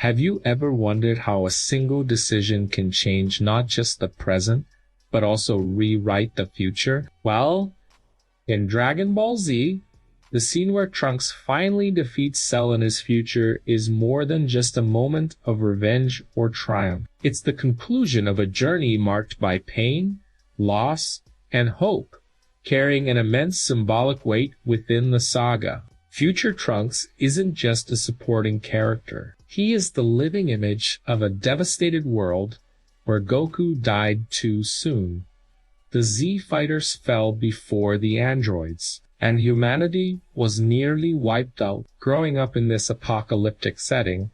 Have you ever wondered how a single decision can change not just the present, but also rewrite the future? Well, in Dragon Ball Z, the scene where Trunks finally defeats Cell in his future is more than just a moment of revenge or triumph. It's the conclusion of a journey marked by pain, loss, and hope, carrying an immense symbolic weight within the saga. Future Trunks isn't just a supporting character. He is the living image of a devastated world where Goku died too soon. The Z fighters fell before the androids, and humanity was nearly wiped out. Growing up in this apocalyptic setting,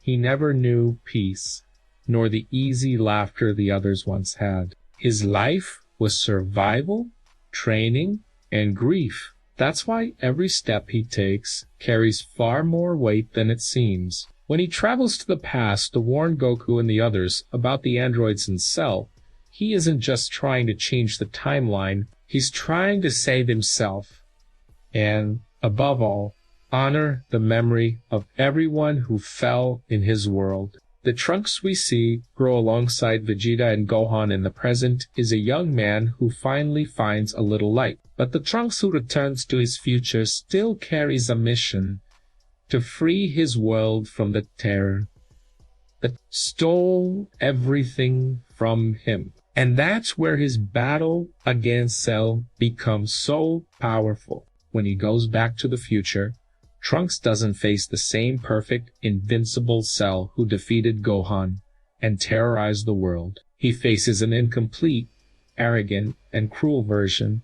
he never knew peace, nor the easy laughter the others once had. His life was survival, training, and grief. That's why every step he takes carries far more weight than it seems. When he travels to the past to warn Goku and the others about the androids in Cell, he isn't just trying to change the timeline, he's trying to save himself. And, above all, honor the memory of everyone who fell in his world. The Trunks we see grow alongside Vegeta and Gohan in the present is a young man who finally finds a little light. But the Trunks who returns to his future still carries a mission to free his world from the terror that stole everything from him. And that's where his battle against Cell becomes so powerful. When he goes back to the future, Trunks doesn't face the same perfect, invincible Cell who defeated Gohan and terrorized the world. He faces an incomplete, arrogant, and cruel version,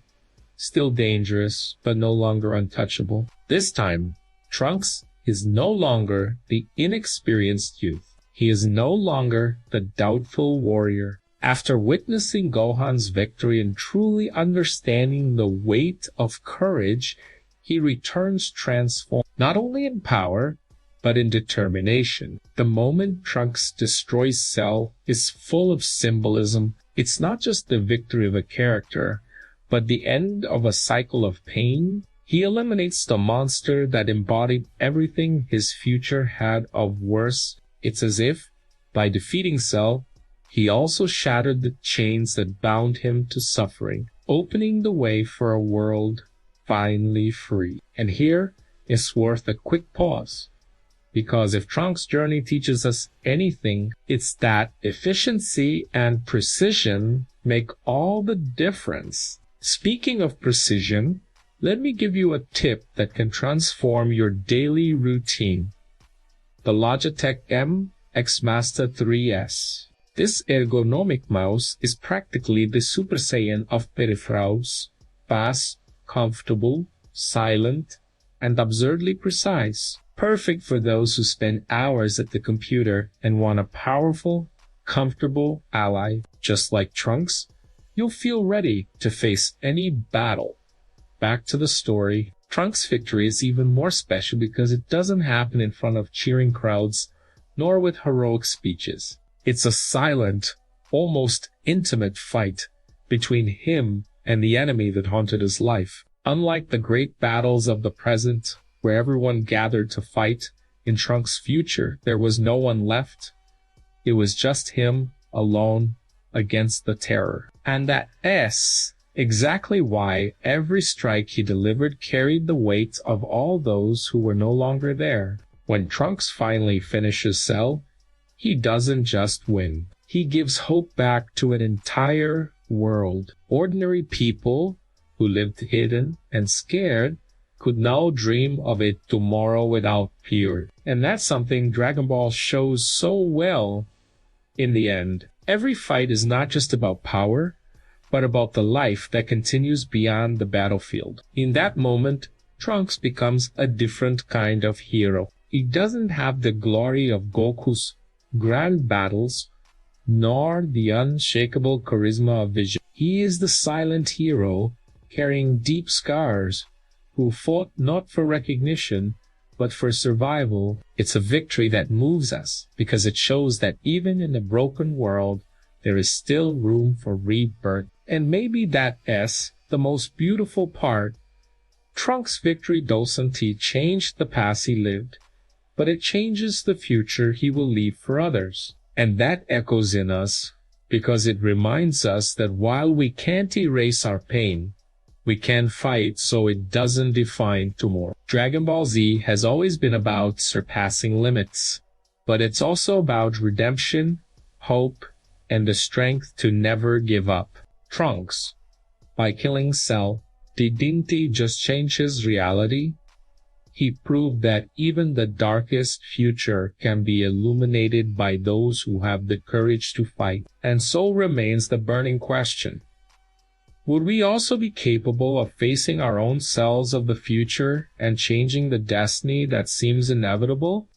still dangerous, but no longer untouchable. This time, Trunks is no longer the inexperienced youth. He is no longer the doubtful warrior. After witnessing Gohan's victory and truly understanding the weight of courage, he returns transformed, not only in power, but in determination. The moment Trunks destroys Cell is full of symbolism. It's not just the victory of a character, but the end of a cycle of pain. He eliminates the monster that embodied everything his future had of worse. It's as if, by defeating Cell, he also shattered the chains that bound him to suffering, opening the way for a world finally free. And here is worth a quick pause, because if Trunks' journey teaches us anything, it's that efficiency and precision make all the difference. Speaking of precision, let me give you a tip that can transform your daily routine. The Logitech MX Master 3S. This ergonomic mouse is practically the Super Saiyan of peripherals, fast, comfortable, silent, and absurdly precise. Perfect for those who spend hours at the computer and want a powerful, comfortable ally. Just like Trunks, you'll feel ready to face any battle. Back to the story. Trunks' victory is even more special because it doesn't happen in front of cheering crowds, nor with heroic speeches. It's a silent, almost intimate fight between him and the enemy that haunted his life. Unlike the great battles of the present, where everyone gathered to fight, in Trunks' future there was no one left. It was just him, alone, against the terror. And that's exactly why every strike he delivered carried the weight of all those who were no longer there. When Trunks finally finishes Cell, he doesn't just win. He gives hope back to an entire world. Ordinary people who lived hidden and scared could now dream of a tomorrow without fear. And that's something Dragon Ball shows so well in the end. Every fight is not just about power, but about the life that continues beyond the battlefield. In that moment, Trunks becomes a different kind of hero. He doesn't have the glory of Goku's grand battles, nor the unshakable charisma of Vegeta. He is the silent hero, carrying deep scars, who fought not for recognition, but for survival. It's a victory that moves us, because it shows that even in a broken world, there is still room for rebirth. And maybe that's the most beautiful part. Trunks' victory doesn't change the past he lived. but it changes the future he will leave for others. And that echoes in us because it reminds us that while we can't erase our pain, we can fight so it doesn't define tomorrow. Dragon Ball Z has always been about surpassing limits, but it's also about redemption, hope, and the strength to never give up. Trunks, by killing Cell, didn't he just change his reality? He proved that even the darkest future can be illuminated by those who have the courage to fight. And so remains the burning question. Would we also be capable of facing our own selves of the future and changing the destiny that seems inevitable?